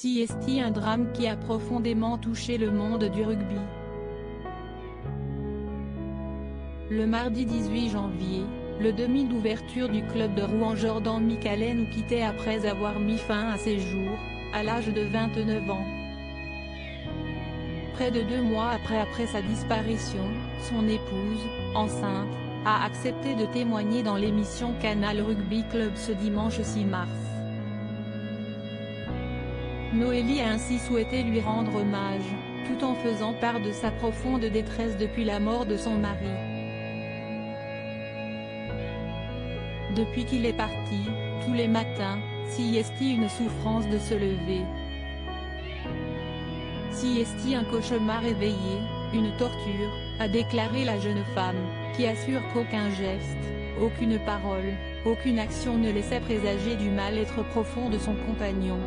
CST, un drame qui a profondément touché le monde du rugby. Le mardi 18 janvier, le demi d'ouverture du club de Rouen Jordan Micallé nous quittait après avoir mis fin à ses jours, à l'âge de 29 ans. Près de 2 mois après sa disparition, son épouse, enceinte, a accepté de témoigner dans l'émission Canal Rugby Club ce dimanche 6 mars. Noélie a ainsi souhaité lui rendre hommage, tout en faisant part de sa profonde détresse depuis la mort de son mari. Depuis qu'il est parti, tous les matins, CST une souffrance de se lever. CST un cauchemar éveillé, une torture, a déclaré la jeune femme, qui assure qu'aucun geste, aucune parole, aucune action ne laissait présager du mal-être profond de son compagnon.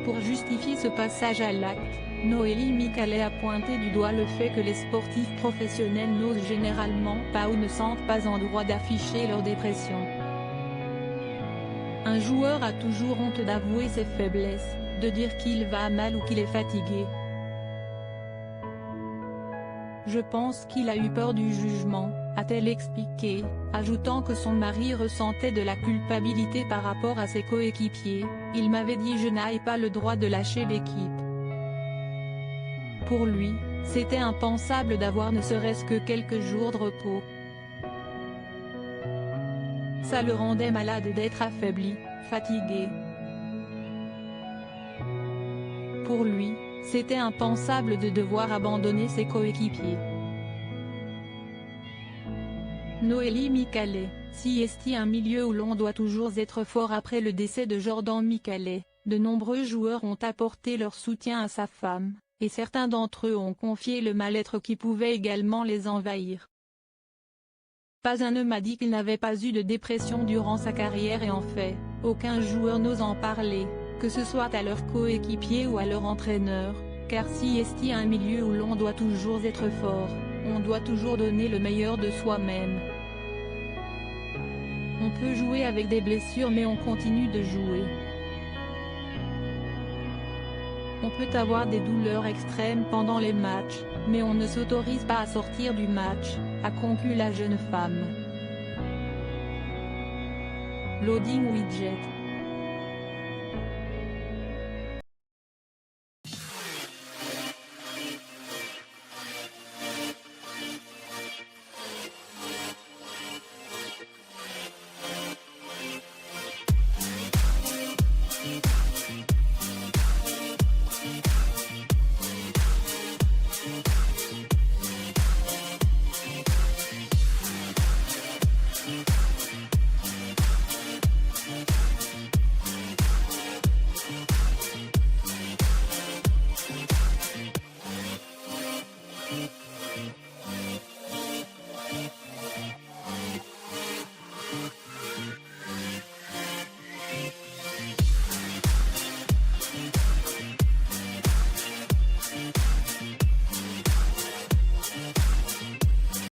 Pour justifier ce passage à l'acte, Noélie Micallé a pointé du doigt le fait que les sportifs professionnels n'osent généralement pas ou ne sentent pas en droit d'afficher leur dépression. Un joueur a toujours honte d'avouer ses faiblesses, de dire qu'il va mal ou qu'il est fatigué. Je pense qu'il a eu peur du jugement, a-t-elle expliqué, ajoutant que son mari ressentait de la culpabilité par rapport à ses coéquipiers. Il m'avait dit je n'ai pas le droit de lâcher l'équipe. Pour lui, c'était impensable d'avoir ne serait-ce que quelques jours de repos. Ça le rendait malade d'être affaibli, fatigué. Pour lui, c'était impensable de devoir abandonner ses coéquipiers. Noélie Micallé, CST, un milieu où l'on doit toujours être fort. Après le décès de Jordan Micallé, de nombreux joueurs ont apporté leur soutien à sa femme, et certains d'entre eux ont confié le mal-être qui pouvait également les envahir. Pas un ne m'a dit qu'il n'avait pas eu de dépression durant sa carrière et en fait, aucun joueur n'ose en parler, que ce soit à leur coéquipier ou à leur entraîneur, car CST un milieu où l'on doit toujours être fort, on doit toujours donner le meilleur de soi-même. On peut jouer avec des blessures mais on continue de jouer. On peut avoir des douleurs extrêmes pendant les matchs, mais on ne s'autorise pas à sortir du match, a conclu la jeune femme. Loading Widget.